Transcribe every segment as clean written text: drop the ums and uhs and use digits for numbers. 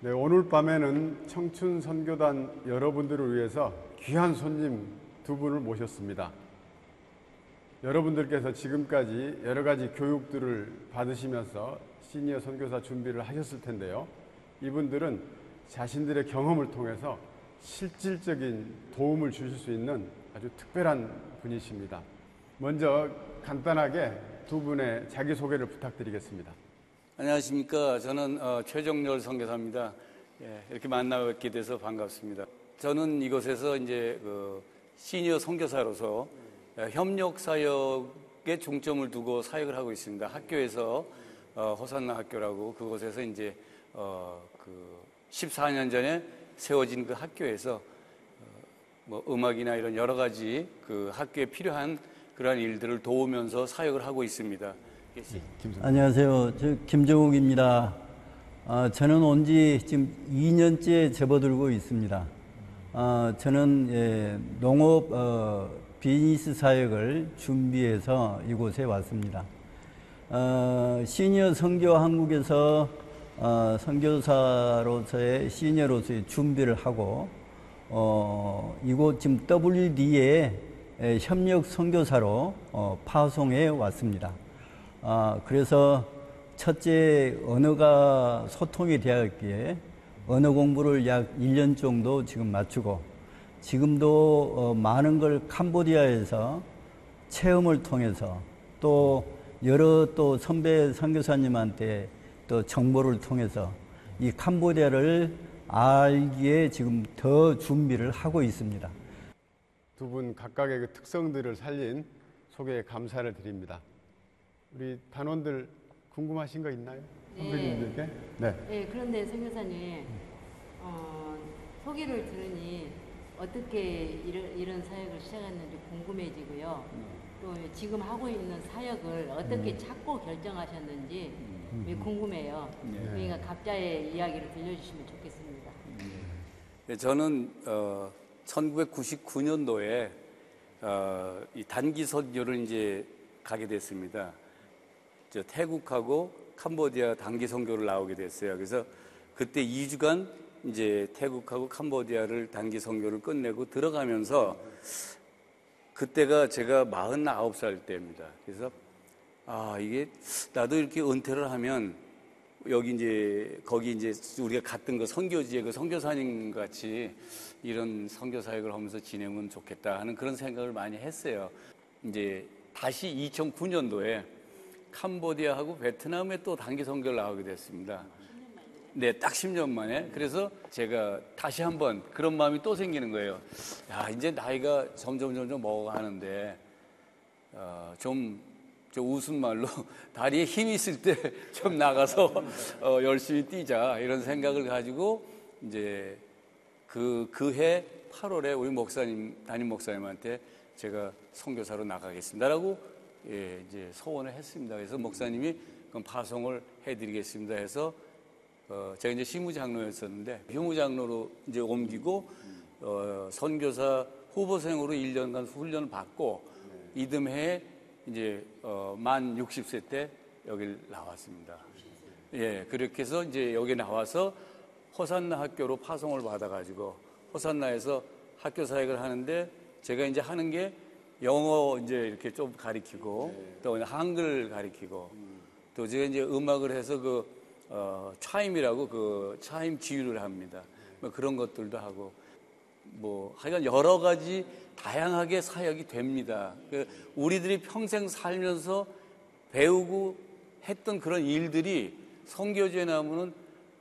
네, 오늘 밤에는 청춘 선교단 여러분들을 위해서 귀한 손님 두 분을 모셨습니다. 여러분들께서 지금까지 여러 가지 교육들을 받으시면서 시니어 선교사 준비를 하셨을 텐데요. 이분들은 자신들의 경험을 통해서 실질적인 도움을 주실 수 있는 아주 특별한 분이십니다. 먼저 간단하게 두 분의 자기소개를 부탁드리겠습니다. 안녕하십니까. 저는 최정렬 선교사입니다. 이렇게 만나뵙게 돼서 반갑습니다. 저는 이곳에서 이제 시니어 선교사로서 협력 사역에 중점을 두고 사역을 하고 있습니다. 학교에서 호산나 학교라고 그곳에서 이제 14년 전에 세워진 그 학교에서 음악이나 이런 여러 가지 그 학교에 필요한 그러한 일들을 도우면서 사역을 하고 있습니다. 안녕하세요. 저 김정욱입니다. 저는 온 지 지금 2년째 접어들고 있습니다. 저는 농업 비즈니스 사역을 준비해서 이곳에 왔습니다. 시니어 선교 한국에서 선교사로서의 시니어로서의 준비를 하고 이곳 지금 WD에 협력 선교사로 파송해 왔습니다. 그래서 첫째 언어가 소통이 되었기에 언어 공부를 약 1년 정도 지금 마치고 지금도 많은 걸 캄보디아에서 체험을 통해서 또 여러 또 선배 선교사님한테 또 정보를 통해서 이 캄보디아를 알기에 지금 더 준비를 하고 있습니다. 두 분 각각의 그 특성들을 살린 소개에 감사를 드립니다. 우리 단원들 궁금하신 거 있나요? 선배님들께? 네, 그런데 선교사님 소개를 들으니 어떻게 이런 사역을 시작했는지 궁금해지고요. 또 지금 하고 있는 사역을 어떻게 찾고 결정하셨는지 궁금해요. 그러니까 각자의 이야기를 들려주시면 좋겠습니다. 네, 저는 1999년도에 이 단기 선교를 이제 가게 됐습니다. 태국하고 캄보디아 단기 선교를 나오게 됐어요. 그래서 그때 2주간 이제 태국하고 캄보디아를 단기 선교를 끝내고 들어가면서 그때가 제가 49살 때입니다. 그래서 이게 나도 이렇게 은퇴를 하면 여기 이제 거기 이제 우리가 갔던 그 선교지에 그 선교사님 같이 이런 선교 사역을 하면서 지내면 좋겠다 하는 그런 생각을 많이 했어요. 이제 다시 2009년도에 캄보디아하고 베트남에 또 단기 선교를 나오게 됐습니다. 네, 딱 10년 만에. 그래서 제가 다시 한번 그런 마음이 또 생기는 거예요. 이제 나이가 점점 먹어가는데 좀 웃은 말로 다리에 힘이 있을 때 좀 나가서 열심히 뛰자 이런 생각을 가지고 이제 그해 8월에 우리 담임 목사님한테 제가 선교사로 나가겠습니다라고 이제 소원을 했습니다. 그래서 목사님이 그럼 파송을 해드리겠습니다 해서 제가 이제 시무장로였었는데 휴무장로로 이제 옮기고 선교사 후보생으로 1년간 훈련을 받고 이듬해에 이제 만 60세 때 여길 나왔습니다. 예, 그렇게 해서 이제 여기 나와서 호산나 학교로 파송을 받아가지고 호산나에서 학교 사역을 하는데 제가 이제 하는 게 영어 이제 이렇게 좀 가리키고 또 한글 가리키고 또 제가 이제 음악을 해서 차임이라고 그 차임 지휘를 합니다. 뭐 그런 것들도 하고 하여간 여러 가지 다양하게 사역이 됩니다. 우리들이 평생 살면서 배우고 했던 그런 일들이 선교지에 나오면은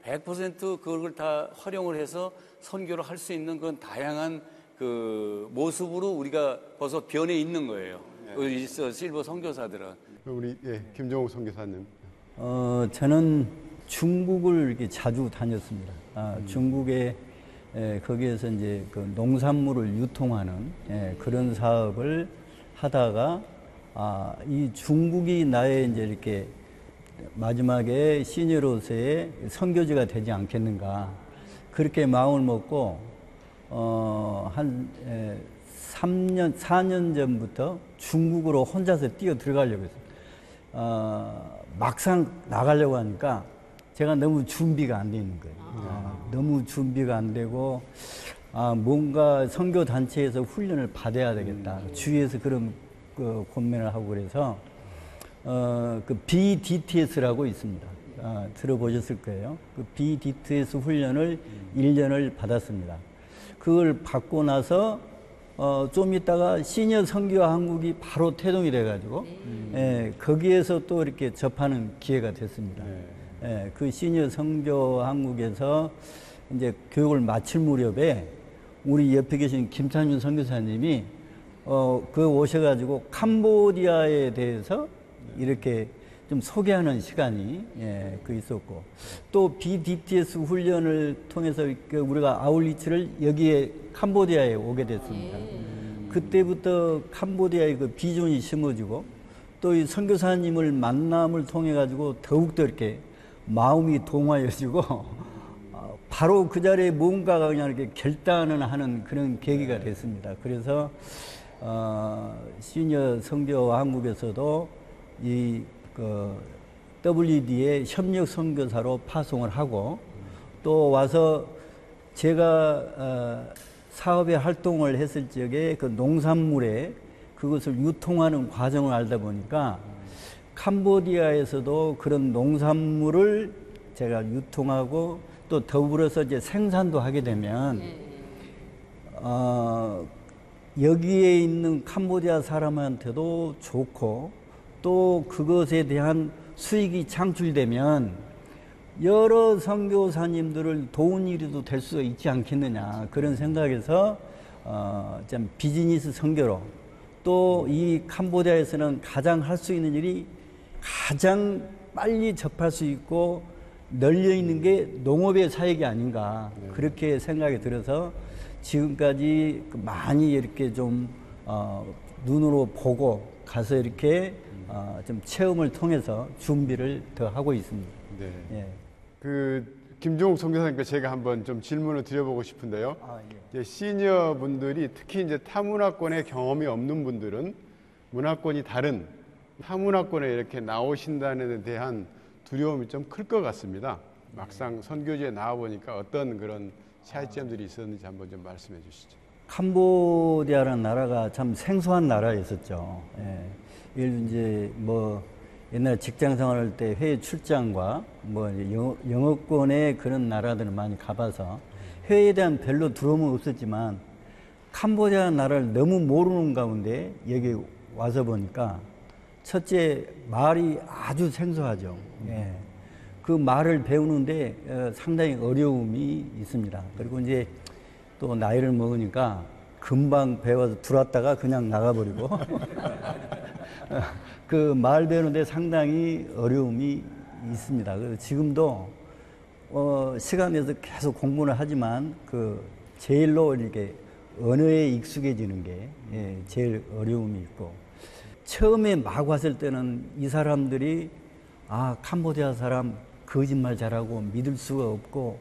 100% 그걸 다 활용을 해서 선교를 할 수 있는 그런 다양한 그 모습으로 우리가 벌써 변해 있는 거예요. 우리 실버 선교사들은. 우리 김정욱 선교사님. 저는 중국을 이렇게 자주 다녔습니다. 중국에 거기에서 이제 그 농산물을 유통하는 그런 사업을 하다가 이 중국이 나의 이제 이렇게 마지막에 시니어로서의 선교지가 되지 않겠는가 그렇게 마음을 먹고 한 4년 전부터 중국으로 혼자서 뛰어 들어가려고 했어요. 막상 나가려고 하니까 제가 너무 준비가 안 돼 있는 거예요. 너무 준비가 안 되고 뭔가 선교 단체에서 훈련을 받아야 되겠다. 주위에서 그런 고민을 하고 그래서 그 BDTS라고 있습니다. 들어보셨을 거예요. 그 BDTS 훈련을 1년을 받았습니다. 그걸 받고 나서 좀 있다가 시니어 선교 한국이 바로 태동이 돼가지고 거기에서 또 이렇게 접하는 기회가 됐습니다. 그 시니어 선교 한국에서 이제 교육을 마칠 무렵에 우리 옆에 계신 김찬윤 선교사님이 그 오셔가지고 캄보디아에 대해서 이렇게 좀 소개하는 시간이 그 있었고 또 BDTS 훈련을 통해서 우리가 아울리치를 여기에 캄보디아에 오게 됐습니다. 그때부터 캄보디아의 그 비전이 심어지고 또 이 선교사님을 만남을 통해 가지고 더욱더 이렇게 마음이 동화해지고 바로 그 자리에 뭔가가 그냥 이렇게 결단을 하는 그런 계기가 됐습니다. 그래서 시니어 선교 한국에서도 WD의 협력 선교사로 파송을 하고 또 와서 제가 사업의 활동을 했을 적에 그 농산물에 그것을 유통하는 과정을 알다 보니까 캄보디아에서도 그런 농산물을 제가 유통하고 또 더불어서 이제 생산도 하게 되면 여기에 있는 캄보디아 사람한테도 좋고 또 그것에 대한 수익이 창출되면 여러 선교사님들을 도운 일이도 될 수 있지 않겠느냐 그런 생각에서 참 비즈니스 선교로 또 이 캄보디아에서는 가장 할 수 있는 일이 가장 빨리 접할 수 있고 널려 있는 게 농업의 사역이 아닌가 그렇게 생각이 들어서 지금까지 많이 이렇게 좀 눈으로 보고 가서 이렇게 좀 체험을 통해서 준비를 더 하고 있습니다. 네. 예. 그 김종욱 선교사님께 제가 한번 좀 질문을 드려보고 싶은데요. 이제 시니어 분들이 특히 이제 타문화권의 경험이 없는 분들은 문화권이 다른 타문화권에 이렇게 나오신다는 데 대한 두려움이 좀 클 것 같습니다. 막상 선교지에 나와 보니까 어떤 그런 차이점들이 있었는지 한번 좀 말씀해 주시죠. 캄보디아라는 나라가 참 생소한 나라였었죠. 예를 이제 뭐 옛날 직장 생활할 때 해외 출장과 뭐 영어권의 그런 나라들을 많이 가봐서 해외에 대한 별로 두려움은 없었지만 캄보디아 나라를 너무 모르는 가운데 여기 와서 보니까 첫째 말이 아주 생소하죠. 그 말을 배우는데 상당히 어려움이 있습니다. 그리고 이제 또 나이를 먹으니까 금방 배워서 들어왔다가 그냥 나가버리고 그 말 배우는데 상당히 어려움이 있습니다. 그래서 지금도 시간 내서 계속 공부를 하지만 그 제일로 이렇게 언어에 익숙해지는 게 제일 어려움이 있고 처음에 막 왔을 때는 이 사람들이 캄보디아 사람 거짓말 잘하고 믿을 수가 없고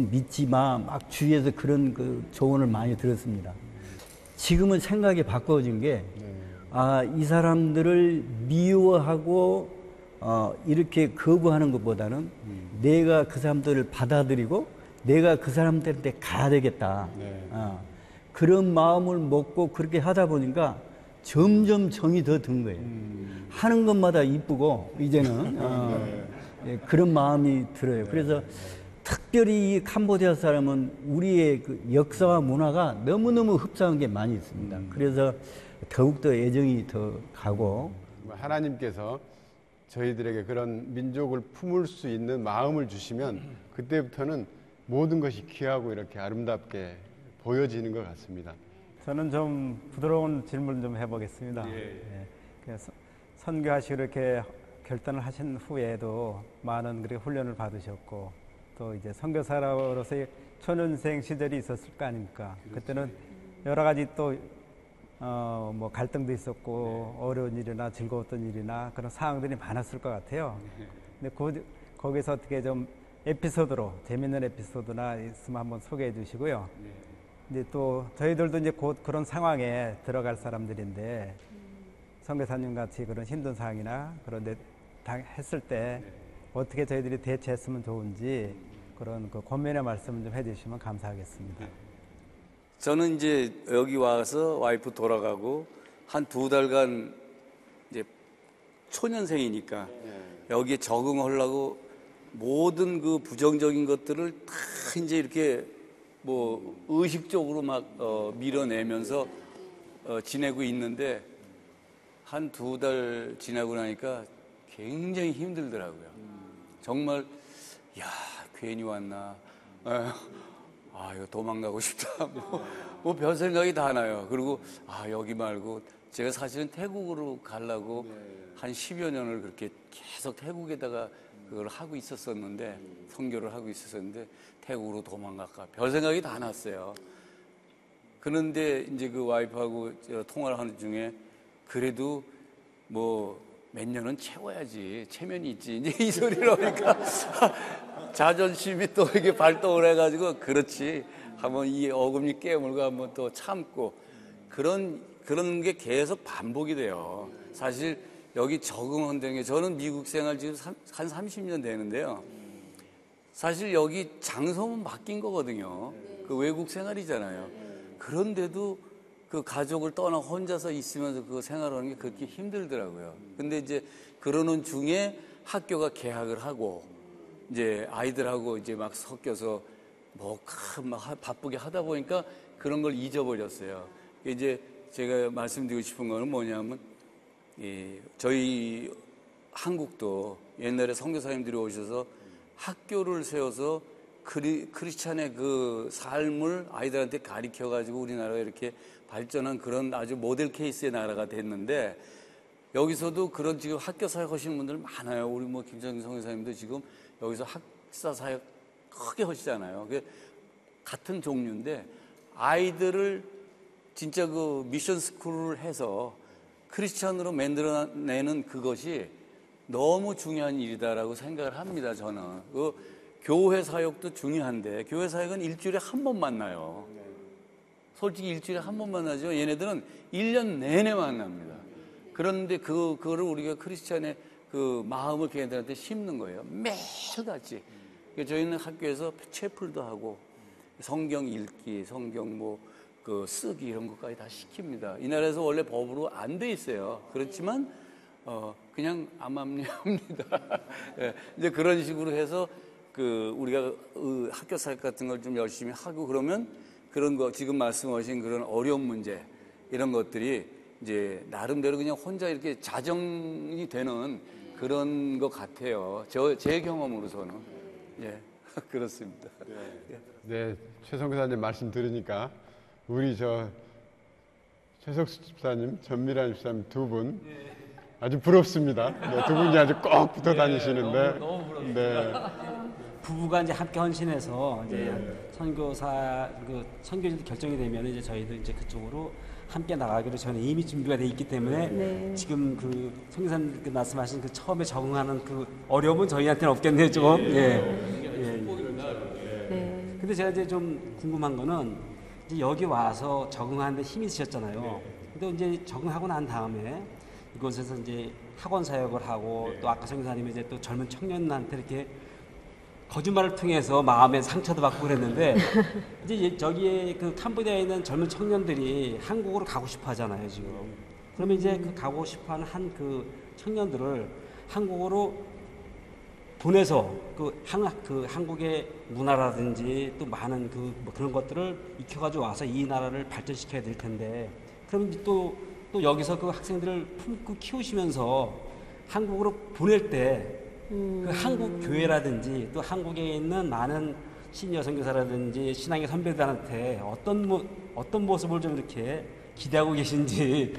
믿지 마 막 주위에서 그런 그 조언을 많이 들었습니다. 지금은 생각이 바꿔진 게 이 사람들을 미워하고 이렇게 거부하는 것보다는 내가 그 사람들을 받아들이고 내가 그 사람들한테 가야 되겠다. 그런 마음을 먹고 그렇게 하다 보니까 점점 정이 더 든 거예요. 하는 것마다 이쁘고 이제는 그런 마음이 들어요. 그래서 특별히 이 캄보디아 사람은 우리의 그 역사와 문화가 너무너무 흡사한 게 많이 있습니다. 그래서 더욱더 애정이 더 가고 하나님께서 저희들에게 그런 민족을 품을 수 있는 마음을 주시면 그때부터는 모든 것이 귀하고 이렇게 아름답게 보여지는 것 같습니다. 저는 좀 부드러운 질문 좀 해보겠습니다. 그래서 선교하시고 이렇게 결단을 하신 후에도 많은 그렇게 훈련을 받으셨고 또 이제 선교사로서의 초년생 시절이 있었을 거 아닙니까? 그때는 여러 가지 또 뭐 갈등도 있었고 어려운 일이나 즐거웠던 일이나 그런 상황들이 많았을 것 같아요. 근데 거기서 어떻게 좀 에피소드로 재밌는 에피소드나 있으면 한번 소개해 주시고요. 이제 또 저희들도 이제 곧 그런 상황에 들어갈 사람들인데 선교사님 같이 그런 힘든 상황이나 그런 데 했을 때 어떻게 저희들이 대처했으면 좋은지 그런 그 권면의 말씀을 좀 해주시면 감사하겠습니다. 저는 이제 여기 와서 와이프 돌아가고 한 2달간 이제 초년생이니까 여기에 적응하려고 모든 그 부정적인 것들을 다 이제 이렇게 뭐 의식적으로 막 밀어내면서 지내고 있는데 한 2달 지나고 나니까 굉장히 힘들더라고요. 정말 야 괜히 왔나, 이거 도망가고 싶다, 뭐 별 생각이 다 나요. 그리고 여기 말고 제가 사실은 태국으로 가려고 한 10여 년을 그렇게 계속 태국에다가 그걸 하고 있었었는데, 선교를 하고 있었었는데 태국으로 도망갈까 별 생각이 다 났어요. 그런데 이제 그 와이프하고 통화를 하는 중에 그래도 뭐 몇 년은 채워야지, 체면이 있지, 이제 이 소리를 하니까 자존심이 또 이렇게 발동을 해가지고 그렇지 한번 이 어금니 깨물고 한번 또 참고 그런 게 계속 반복이 돼요. 사실 여기 적응한다는 게, 저는 미국 생활 지금 한 30년 되는데요. 사실 여기 장소만 바뀐 거거든요. 그 외국 생활이잖아요. 그런데도 그 가족을 떠나 혼자서 있으면서 그 생활하는 게 그렇게 힘들더라고요. 근데 이제 그러는 중에 학교가 개학을 하고 이제 아이들하고 이제 막 섞여서 뭐 막 바쁘게 하다 보니까 그런 걸 잊어버렸어요. 이제 제가 말씀드리고 싶은 거는 뭐냐면, 저희 한국도 옛날에 선교사님들이 오셔서 학교를 세워서 크리스찬의 그 삶을 아이들한테 가르쳐가지고 우리나라가 이렇게 발전한 그런 아주 모델 케이스의 나라가 됐는데, 여기서도 그런 지금 학교 사역 하시는 분들 많아요. 우리 뭐 김정인 선교사님도 지금 여기서 학사 사역 크게 하시잖아요. 같은 종류인데 아이들을 진짜 그 미션 스쿨을 해서 크리스찬으로 만들어내는 그것이 너무 중요한 일이다라고 생각을 합니다. 저는 그 교회 사역도 중요한데 교회 사역은 일주일에 한 번 만나요. 솔직히 일주일에 한 번 만나죠. 얘네들은 1년 내내 만납니다. 그런데 그거를 우리가 크리스찬의 그 마음을 걔네들한테 심는 거예요. 매일같이. 저희는 학교에서 채플도 하고 성경 읽기, 성경 뭐 그 쓰기 이런 것까지 다 시킵니다. 이 나라에서 원래 법으로 안 돼 있어요. 그렇지만 그냥 암암리합니다. 예, 이제 그런 식으로 해서 그 우리가 학교 사역 같은 걸 좀 열심히 하고 그러면 그런 거 지금 말씀하신 그런 어려운 문제 이런 것들이 이제 나름대로 그냥 혼자 이렇게 자정이 되는 그런 것 같아요. 제 경험으로서는. 예, 그렇습니다. 네, 최 선교사님 말씀 들으니까 우리 최석수 집사님, 전미란 집사님 두 분 아주 부럽습니다. 네, 두 분이 아주 꼭 붙어 다니시는데. 너무 부럽습니다. 네. 부부가 이제 함께 헌신해서 이제 선교사 선교지도 결정이 되면 이제 저희도 이제 그쪽으로 함께 나가기로 저는 이미 준비가 돼 있기 때문에 지금 그 선교사님 말씀하신 그 처음에 적응하는 그 어려움은 저희한테는 없겠네요, 좀. 근데 제가 이제 좀 궁금한 거는 이제 여기 와서 적응하는데 힘이 드셨잖아요. 근데 이제 적응하고 난 다음에 이곳에서 이제 학원 사역을 하고 또 아까 선교사님이 이제 또 젊은 청년한테 이렇게 거짓말을 통해서 마음에 상처도 받고 그랬는데 이제 저기에 그 캄보디아에 있는 젊은 청년들이 한국으로 가고 싶어 하잖아요, 지금. 그러면 이제 그 가고 싶어 하는 한 그 청년들을 한국으로 보내서 그 한국의 문화라든지 또 많은 뭐 그런 것들을 익혀가지고 와서 이 나라를 발전시켜야 될 텐데, 그럼 또 여기서 그 학생들을 품고 키우시면서 한국으로 보낼 때 그 한국 교회라든지 또 한국에 있는 많은 시니어 선교사라든지 신앙의 선배들한테 어떤 모습을 좀 이렇게 기대하고 계신지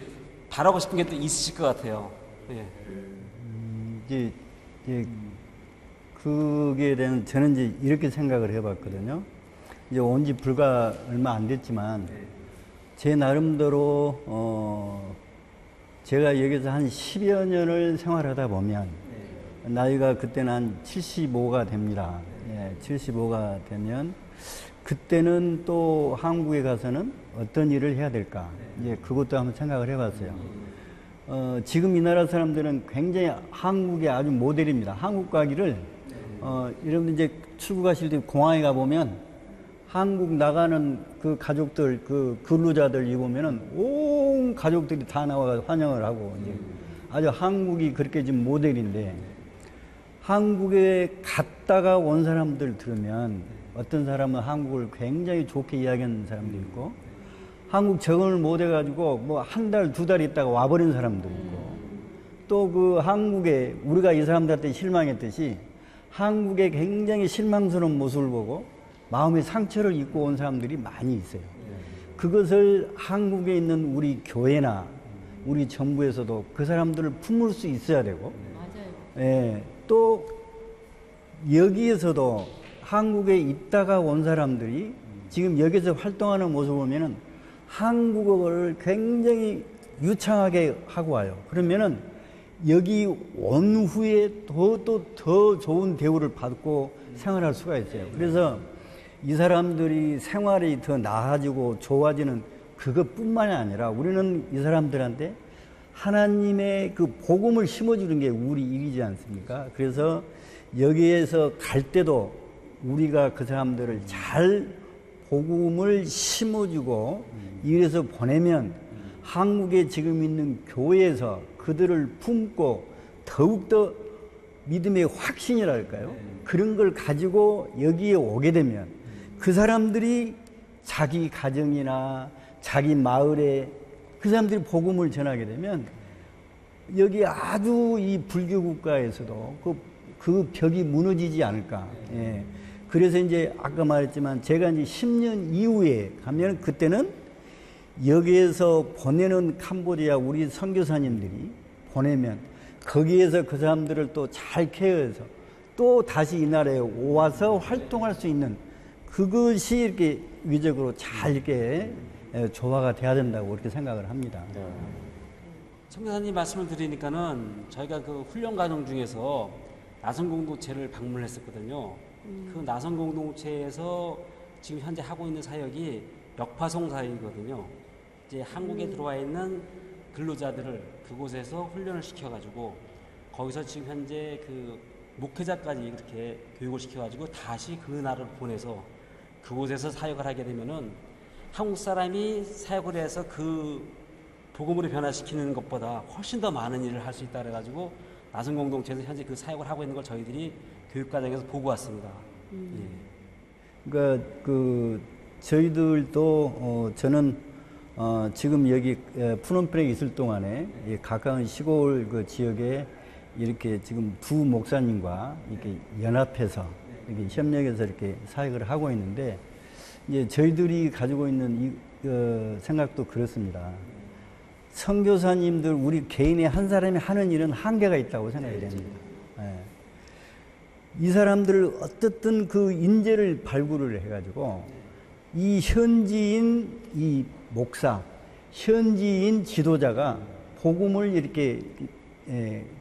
바라고 싶은 게 또 있으실 것 같아요. 예. 그게 대한 저는 이제 이렇게 생각을 해봤거든요. 이제 온 지 불과 얼마 안 됐지만 제 나름대로 제가 여기서 한 10여 년을 생활하다 보면 나이가 그때는 한 75가 됩니다. 75가 되면 그때는 또 한국에 가서는 어떤 일을 해야 될까? 그것도 한번 생각을 해봤어요. 지금 이 나라 사람들은 굉장히 한국의 아주 모델입니다. 한국 가기를 여러분 이제 출국하실 때 공항에 가 보면 한국 나가는 그 가족들, 그 근로자들 이 보면은 온 가족들이 다 나와 환영을 하고 이제 아주 한국이 그렇게 지금 모델인데, 한국에 갔다가 온 사람들 들으면 어떤 사람은 한국을 굉장히 좋게 이야기하는 사람도 있고, 한국 적응을 못 해가지고 뭐 한 달, 두 달 있다가 와버린 사람도 있고, 또 그 한국에 우리가 이 사람들한테 실망했듯이 한국의 굉장히 실망스러운 모습을 보고 마음의 상처를 입고 온 사람들이 많이 있어요. 그것을 한국에 있는 우리 교회나 우리 정부에서도 그 사람들을 품을 수 있어야 되고, 맞아요. 예, 또 여기에서도 한국에 있다가 온 사람들이 지금 여기서 활동하는 모습을 보면은 한국어를 굉장히 유창하게 하고 와요. 그러면은 여기 온 후에 더 좋은 대우를 받고 생활할 수가 있어요. 그래서 이 사람들이 생활이 더 나아지고 좋아지는 그것뿐만이 아니라 우리는 이 사람들한테 하나님의 그 복음을 심어주는 게 우리 일이지 않습니까? 그래서 여기에서 갈 때도 우리가 그 사람들을 잘 복음을 심어주고 이래서 보내면 한국에 지금 있는 교회에서 그들을 품고 더욱더 믿음의 확신이랄까요? 그런 걸 가지고 여기에 오게 되면 그 사람들이 자기 가정이나 자기 마을에 그 사람들이 복음을 전하게 되면 여기 아주 이 불교 국가에서도 그 벽이 무너지지 않을까. 예. 그래서 이제 아까 말했지만 제가 이제 10년 이후에 가면 그때는 여기에서 보내는 캄보디아 우리 선교사님들이 보내면 거기에서 그 사람들을 또 잘 케어해서 또 다시 이 나라에 와서 활동할 수 있는 그것이 이렇게 위적으로 잘 이렇게 조화가 돼야 된다고 그렇게 생각을 합니다. 선교사님 말씀을 드리니까는 저희가 그 훈련 과정 중에서 나선 공동체를 방문했었거든요. 그 나선 공동체에서 지금 현재 하고 있는 사역이 역파송 사역이거든요. 이제 한국에 들어와 있는 근로자들을 그곳에서 훈련을 시켜가지고 거기서 지금 현재 그 목회자까지 이렇게 교육을 시켜가지고 다시 그 나라를 보내서 그곳에서 사역을 하게 되면은 한국 사람이 사역을 해서 그 복음으로 변화시키는 것보다 훨씬 더 많은 일을 할 수 있다 그래가지고 나선 공동체에서 현재 그 사역을 하고 있는 걸 저희들이 교육 과정에서 보고 왔습니다. 예. 그러니까 그 저희들도 저는 지금 여기 푸놈펜에 있을 동안에 가까운 시골 그 지역에 이렇게 지금 두 목사님과 이렇게 연합해서 이렇게 협력해서 이렇게 사역을 하고 있는데, 이제 저희들이 가지고 있는 생각도 그렇습니다. 선교사님들 우리 개인의 한 사람이 하는 일은 한계가 있다고 생각이 됩니다. 예. 이 사람들을 어떻든 그 인재를 발굴을 해가지고 이 현지인 이 목사, 현지인 지도자가 복음을 이렇게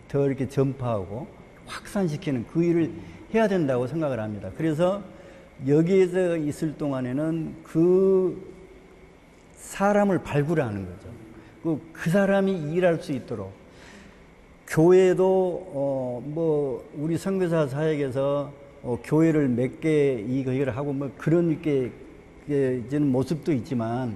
더 이렇게 전파하고 확산시키는 그 일을 해야 된다고 생각을 합니다. 그래서 여기에서 있을 동안에는 그 사람을 발굴하는 거죠. 그 사람이 일할 수 있도록 교회도 뭐 우리 선교사 사역에서 교회를 몇 개 이걸 하고 뭐 그런 게 이제는 모습도 있지만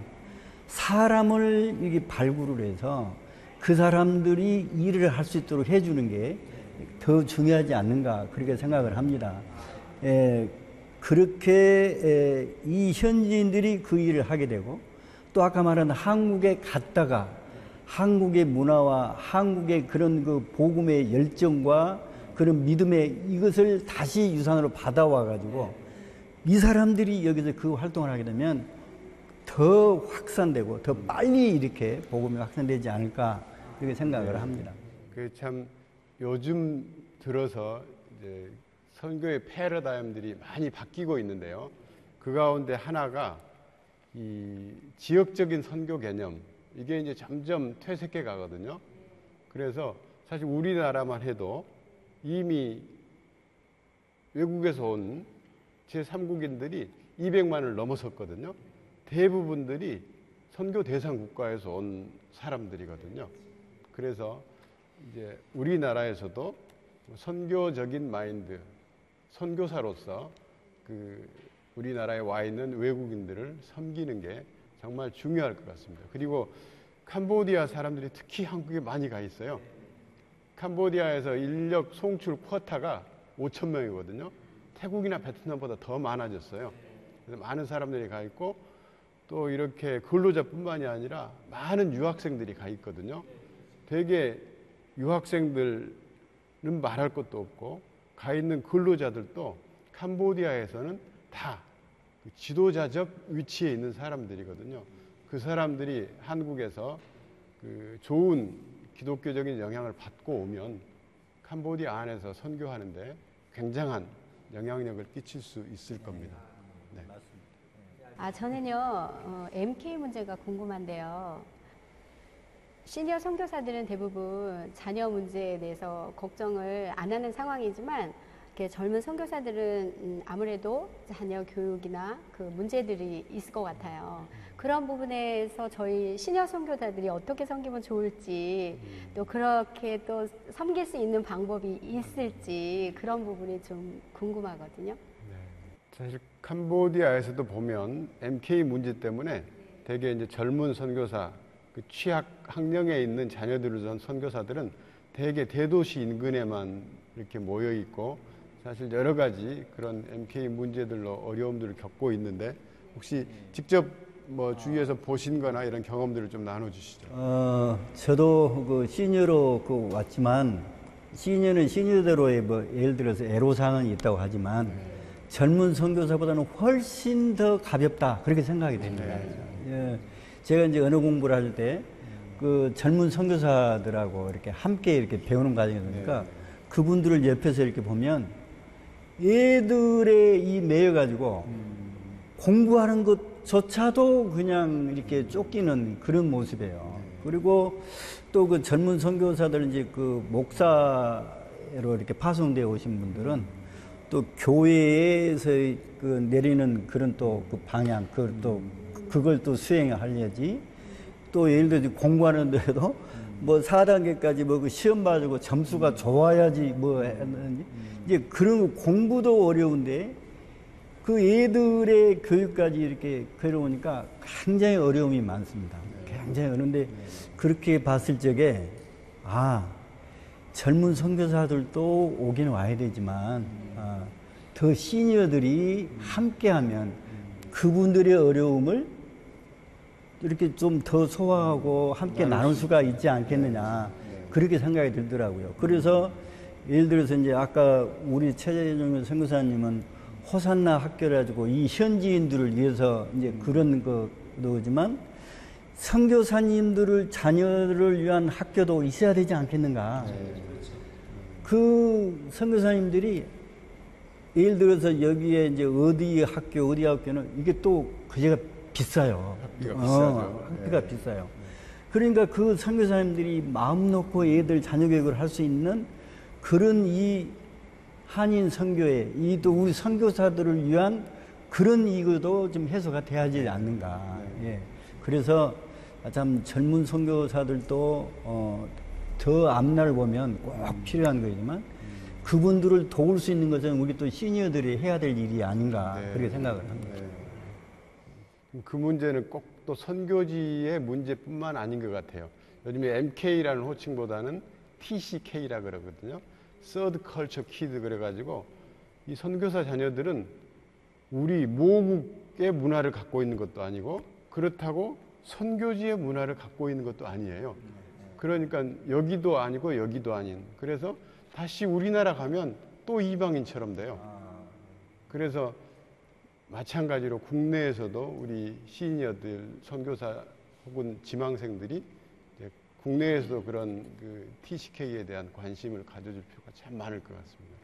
사람을 이렇게 발굴을 해서 그 사람들이 일을 할 수 있도록 해주는 게 더 중요하지 않는가 그렇게 생각을 합니다. 그렇게 이 현지인들이 그 일을 하게 되고 또 아까 말한 한국에 갔다가 한국의 문화와 한국의 그런 그 복음의 열정과 그런 믿음의 이것을 다시 유산으로 받아와 가지고 이 사람들이 여기서 그 활동을 하게 되면 더 확산되고 더 빨리 이렇게 복음이 확산되지 않을까 그렇게 생각을 합니다. 그 참 요즘 들어서 이제 선교의 패러다임들이 많이 바뀌고 있는데요. 그 가운데 하나가 이 지역적인 선교 개념, 이게 이제 점점 퇴색해 가거든요. 그래서 사실 우리나라만 해도 이미 외국에서 온 제3국인들이 200만을 넘어섰거든요. 대부분들이 선교 대상 국가에서 온 사람들이거든요. 그래서 이제 우리나라에서도 선교적인 마인드, 선교사로서 그 우리나라에 와 있는 외국인들을 섬기는 게 정말 중요할 것 같습니다. 그리고 캄보디아 사람들이 특히 한국에 많이 가 있어요. 캄보디아에서 인력 송출 쿼타가 5천 명이거든요. 태국이나 베트남보다 더 많아졌어요. 그래서 많은 사람들이 가 있고 또 이렇게 근로자뿐만이 아니라 많은 유학생들이 가 있거든요. 되게 유학생들은 말할 것도 없고 가 있는 근로자들도 캄보디아에서는 다 지도자적 위치에 있는 사람들이거든요. 그 사람들이 한국에서 그 좋은 기독교적인 영향을 받고 오면 캄보디아 안에서 선교하는데 굉장한 영향력을 끼칠 수 있을 겁니다. 네. 저는요, MK 문제가 궁금한데요. 시니어 선교사들은 대부분 자녀 문제에 대해서 걱정을 안 하는 상황이지만 이렇게 젊은 선교사들은 아무래도 자녀 교육이나 그 문제들이 있을 것 같아요. 그런 부분에서 저희 시니어 선교사들이 어떻게 섬기면 좋을지 또 그렇게 또 섬길 수 있는 방법이 있을지 그런 부분이 좀 궁금하거든요. 사실 캄보디아에서도 보면 MK 문제 때문에 되게 이제 젊은 선교사, 그 취약 학령에 있는 자녀들을 둔 선교사들은 되게 대도시 인근에만 이렇게 모여 있고 사실 여러 가지 그런 MK 문제들로 어려움들을 겪고 있는데 혹시 직접 뭐 주위에서 보신 거나 이런 경험들을 좀 나눠주시죠. 저도 그 시니어로 왔지만 시니어는 시니어대로의 뭐 예를 들어서 애로사항은 있다고 하지만 젊은 선교사보다는 훨씬 더 가볍다 그렇게 생각이 됩니다. 예, 제가 이제 언어 공부를 할 때 그 젊은 선교사들하고 이렇게 함께 이렇게 배우는 과정이 되니까 그분들을 옆에서 이렇게 보면 얘들의 이 매여 가지고 공부하는 것조차도 그냥 이렇게 쫓기는 그런 모습이에요. 그리고 또 그 젊은 선교사들 이제 그 목사로 이렇게 파송되어 오신 분들은 또 교회에서 그 내리는 그런 또 그 방향, 그걸 또 수행하려지. 또 예를 들어 공부하는데도 뭐 4단계까지 뭐 그 시험 봐주고 점수가 좋아야지 뭐 했는지 이제 그런 공부도 어려운데 그 애들의 교육까지 이렇게 괴로우니까 굉장히 어려움이 많습니다. 굉장히 어려운데 그렇게 봤을 적에 젊은 선교사들도 오긴 와야 되지만 더 시니어들이 함께하면 그분들의 어려움을 이렇게 좀 더 소화하고 함께 나눌 수가 있지 않겠느냐 그렇게 생각이 들더라고요. 그래서 예를 들어서 이제 아까 우리 최재정 선교사님은 호산나 학교를 가지고 이 현지인들을 위해서 이제 그런 거지만 선교사님들을 자녀를 위한 학교도 있어야 되지 않겠는가. 그 선교사님들이 예를 들어서 여기에 이제 어디 학교는 이게 또 그제가 비싸요. 학비가 비싸죠. 학비가 비싸요. 그러니까 그 선교사님들이 마음 놓고 애들 자녀 교육을 할 수 있는 그런 이 한인 선교회, 이 또 우리 선교사들을 위한 그런 이거도 좀 해소가 돼야지 않는가. 예. 그래서 참 젊은 선교사들도 더 앞날 보면 꼭 필요한 거지만 그분들을 도울 수 있는 것은 우리 또 시니어들이 해야 될 일이 아닌가 그렇게 생각을 합니다. 그 문제는 꼭 또 선교지의 문제뿐만 아닌 것 같아요. 요즘에 MK라는 호칭보다는 TCK라 그러거든요. Third Culture Kid 그래가지고 이 선교사 자녀들은 우리 모국의 문화를 갖고 있는 것도 아니고 그렇다고 선교지의 문화를 갖고 있는 것도 아니에요. 그러니까 여기도 아니고 여기도 아닌. 그래서 다시 우리나라 가면 또 이방인처럼 돼요. 그래서 마찬가지로 국내에서도 우리 시니어들, 선교사 혹은 지망생들이 이제 국내에서도 그런 그 TCK에 대한 관심을 가져줄 필요가 참 많을 것 같습니다.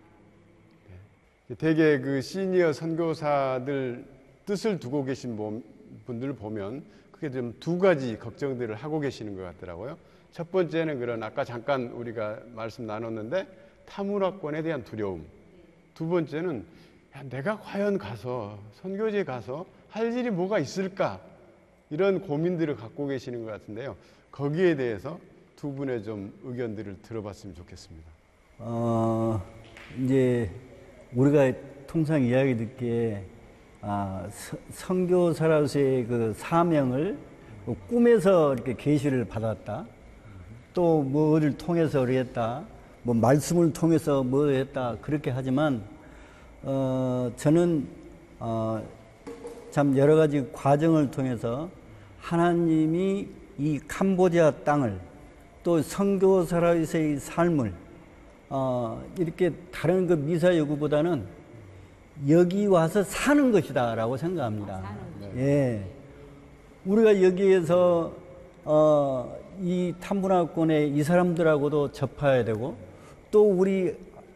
네. 되게 그 시니어 선교사들 뜻을 두고 계신 분들을 보면 그게 좀 두 가지 걱정들을 하고 계시는 것 같더라고요. 첫 번째는 그런 아까 잠깐 우리가 말씀 나눴는데 타문화권에 대한 두려움. 두 번째는 내가 과연 가서 선교지에 가서 할 일이 뭐가 있을까 이런 고민들을 갖고 계시는 것 같은데요. 거기에 대해서 두 분의 좀 의견들을 들어봤으면 좋겠습니다. 이제 우리가 통상 이야기 듣기에 선교사로서의 그 사명을 꿈에서 이렇게 계시를 받았다. 또 뭐를 통해서 그랬다. 뭐 말씀을 통해서 뭐 했다. 그렇게 하지만 저는 참 여러 가지 과정을 통해서 하나님이 이 캄보디아 땅을 또 선교사로서의 삶을 이렇게 다른 그 미사 여구보다는 여기 와서 사는 것이다라고 생각합니다. 예, 우리가 여기에서 이 탐문화권에 이 사람들하고도 접해야 되고 또 우리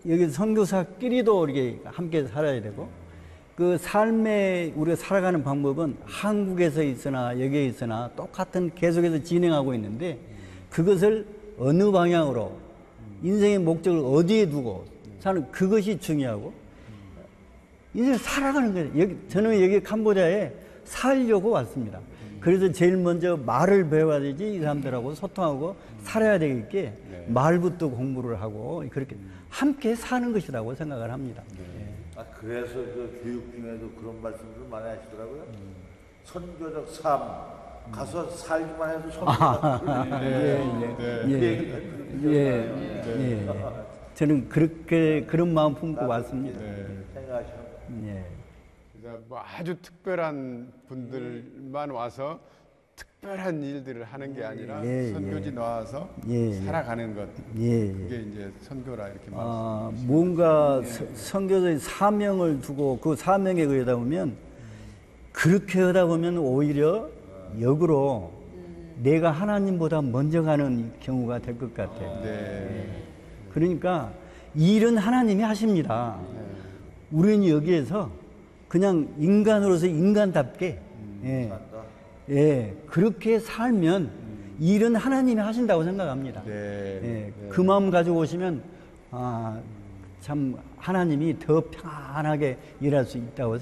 여기 선교사끼리도 이렇게 함께 살아야 되고 그 삶에 우리가 살아가는 방법은 한국에서 있으나 여기에 있으나 똑같은 계속해서 진행하고 있는데 그것을 어느 방향으로 인생의 목적을 어디에 두고 사는 그것이 중요하고 인생 살아가는 거예요. 저는 여기 캄보디아에 살려고 왔습니다. 그래서 제일 먼저 말을 배워야 되지 이 사람들하고 소통하고 살아야 되겠기에 말부터 공부를 하고 그렇게 함께 사는 것이라고 생각을 합니다. 그래서 그 교육 중에도 그런 말씀을 많이 하시더라고요. 선교적 삶 가서 살기만 해도 선교가 저는 그렇게 그런 마음 품고 왔습니다. 그러니까 뭐 아주 특별한 분들만 와서 특별한 일들을 하는 게 아니라 선교지 나와서 살아가는 것. 그게 이제 선교라 이렇게 말합니다. 뭔가 선교의 사명을 두고 그 사명에 의하다 보면 그렇게 하다 보면 오히려 역으로 내가 하나님보다 먼저 가는 경우가 될 것 같아요. 그러니까 일은 하나님이 하십니다. 우리는 여기에서 그냥 인간으로서 인간답게 그렇게 살면 일은 하나님이 하신다고 생각합니다. 그 마음 가지고 오시면 참 하나님이 더 편안하게 일할 수 있다고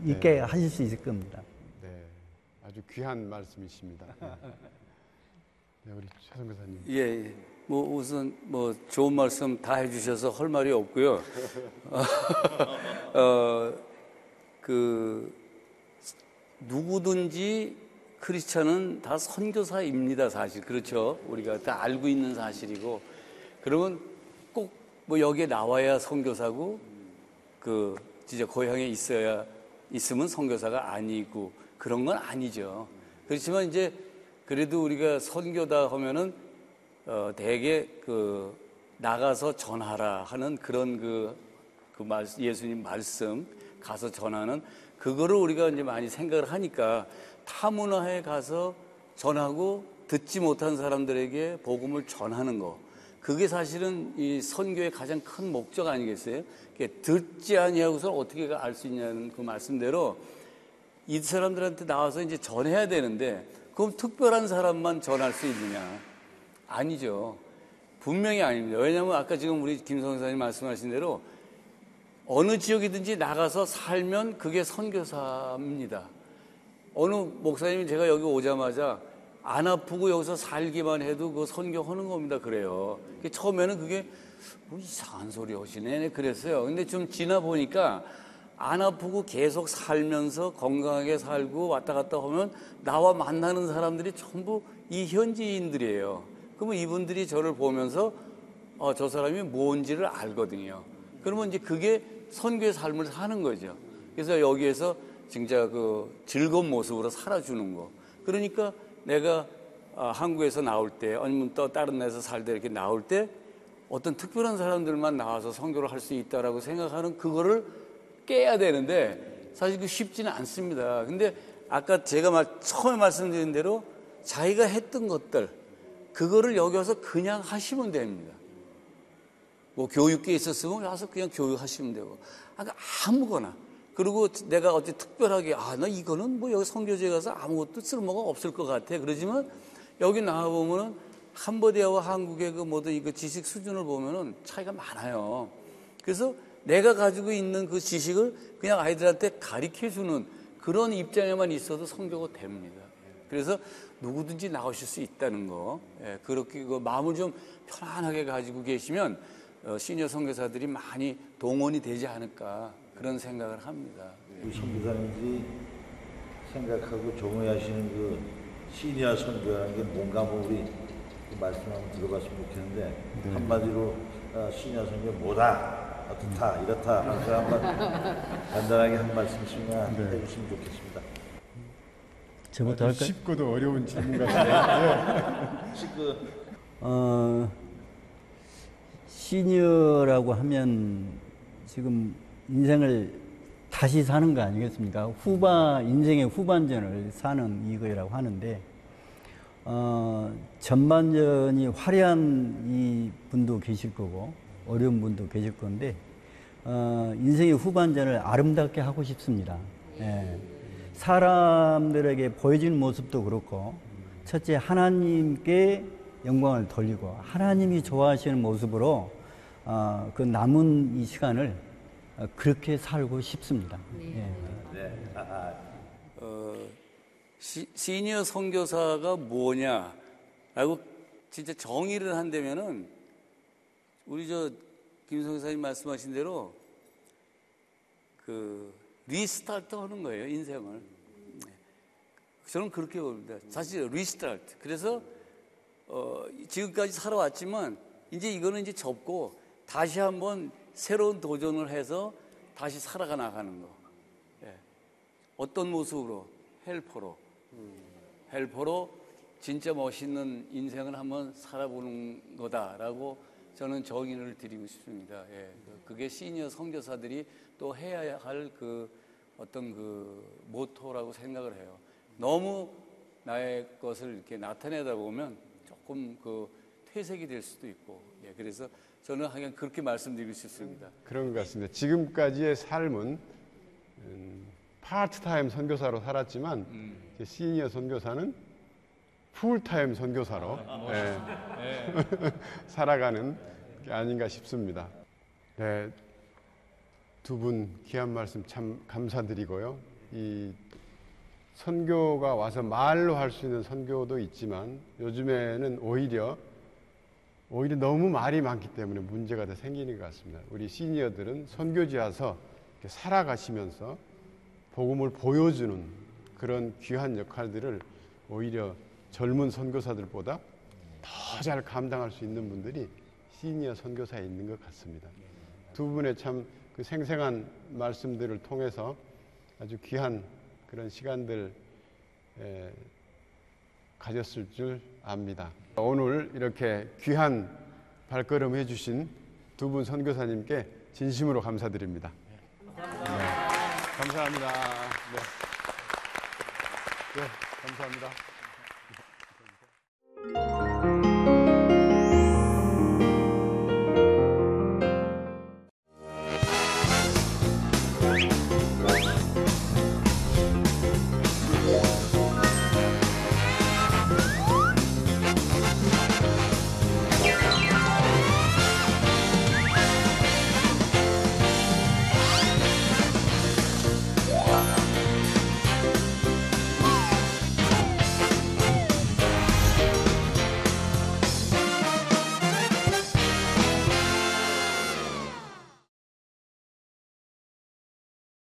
있게 하실 수 있을 겁니다. 아주 귀한 말씀이십니다. 우리 최 선교사님. 예. 뭐 우선 뭐 좋은 말씀 다 해주셔서 할 말이 없고요. 그 누구든지 크리스찬은 다 선교사입니다, 사실. 그렇죠? 우리가 다 알고 있는 사실이고. 그러면 꼭 뭐 여기에 나와야 선교사고 그 진짜 고향에 있으면 선교사가 아니고 그런 건 아니죠. 그렇지만 이제 그래도 우리가 선교다 하면은 대개 그 나가서 전하라 하는 그런 예수님 말씀 가서 전하는 그거를 우리가 이제 많이 생각을 하니까 타문화에 가서 전하고 듣지 못한 사람들에게 복음을 전하는 거 그게 사실은 이 선교의 가장 큰 목적 아니겠어요? 듣지 아니하고서 어떻게 알 수 있냐는 그 말씀대로 이 사람들한테 나와서 이제 전해야 되는데 그럼 특별한 사람만 전할 수 있느냐? 아니죠. 분명히 아닙니다. 왜냐하면 아까 지금 우리 김성사님 말씀하신 대로 어느 지역이든지 나가서 살면 그게 선교사입니다. 어느 목사님이 제가 여기 오자마자 안 아프고 여기서 살기만 해도 그 선교하는 겁니다. 그래요. 처음에는 그게 뭐 이상한 소리 하시네 그랬어요. 근데 좀 지나 보니까 안 아프고 계속 살면서 건강하게 살고 왔다 갔다 하면 나와 만나는 사람들이 전부 이 현지인들이에요. 그러면 이분들이 저를 보면서 저 사람이 뭔지를 알거든요. 그러면 이제 그게 선교의 삶을 사는 거죠. 그래서 여기에서 진짜 그 즐거운 모습으로 살아주는 거. 그러니까 내가 한국에서 나올 때 아니면 또 다른 데서 살 때 이렇게 나올 때 어떤 특별한 사람들만 나와서 선교를 할 수 있다라고 생각하는 그거를 깨야 되는데 사실 그 쉽지는 않습니다. 근데 아까 제가 처음에 말씀드린 대로 자기가 했던 것들 그거를 여기 와서 그냥 하시면 됩니다. 뭐 교육계에 있었으면 와서 그냥 교육하시면 되고 아무거나 그리고 내가 어찌 특별하게 나 이거는 뭐 여기 선교지에 가서 아무것도 쓸모가 없을 것 같아. 그러지만 여기 나와보면은 캄보디아와 한국의 그 모든 이 지식 수준을 보면은 차이가 많아요. 그래서 내가 가지고 있는 그 지식을 그냥 아이들한테 가르쳐주는 그런 입장에만 있어도 선교가 됩니다. 그래서 누구든지 나오실 수 있다는 거, 예, 그렇게 그 마음을 좀 편안하게 가지고 계시면 시니어 선교사들이 많이 동원이 되지 않을까 그런 생각을 합니다. 우리 선교사님들이 생각하고 정의하시는 그 시니어 선교라는 게 뭔가 한번 우리 그 말씀 한번 들어봤으면 좋겠는데 한마디로 시니어 선교 뭐다, 어떻다, 이렇다 하면서 한번 간단하게 한 말씀씩만 해주시면 좋겠습니다. 저부터 할까요? 쉽고도 어려운 질문 같은데. 시니어라고 하면 지금 인생을 다시 사는 거 아니겠습니까? 인생의 후반전을 사는 이거라고 하는데, 전반전이 화려한 이 분도 계실 거고, 어려운 분도 계실 건데, 인생의 후반전을 아름답게 하고 싶습니다. 예. 사람들에게 보여지는 모습도 그렇고, 첫째 하나님께 영광을 돌리고 하나님이 좋아하시는 모습으로 그 남은 이 시간을 그렇게 살고 싶습니다. 예. 시니어 선교사가 뭐냐라고 진짜 정의를 한다면은 우리 김 선교사님 말씀하신 대로 그 리스타트 하는 거예요, 인생을. 저는 그렇게 봅니다. 사실 리스타트. 그래서 지금까지 살아왔지만 이제 이거는 이제 접고 다시 한번 새로운 도전을 해서 다시 살아가 나가는 거. 예. 어떤 모습으로? 헬퍼로 진짜 멋있는 인생을 한번 살아보는 거다라고 저는 정의를 드리고 싶습니다. 예. 그게 시니어 선교사들이 또 해야 할 그 어떤 그 모토라고 생각을 해요. 너무 나의 것을 이렇게 나타내다 보면 조금 그 퇴색이 될 수도 있고, 예, 그래서 저는 하여간 그렇게 말씀드리고 싶습니다. 그런 것 같습니다. 지금까지의 삶은 파트타임 선교사로 살았지만 이제 시니어 선교사는 풀타임 선교사로 살아가는 게 아닌가 싶습니다. 네, 두 분 귀한 말씀 참 감사드리고요. 이 선교가 와서 말로 할 수 있는 선교도 있지만 요즘에는 오히려 너무 말이 많기 때문에 문제가 더 생기는 것 같습니다. 우리 시니어들은 선교지 와서 이렇게 살아가시면서 복음을 보여주는 그런 귀한 역할들을 오히려 젊은 선교사들보다 더 잘 감당할 수 있는 분들이 시니어 선교사에 있는 것 같습니다. 두 분의 참 그 생생한 말씀들을 통해서 아주 귀한 그런 시간들 가졌을 줄 압니다. 오늘 이렇게 귀한 발걸음 해주신 두 분 선교사님께 진심으로 감사드립니다. 감사합니다. 감사합니다. 네, 감사합니다.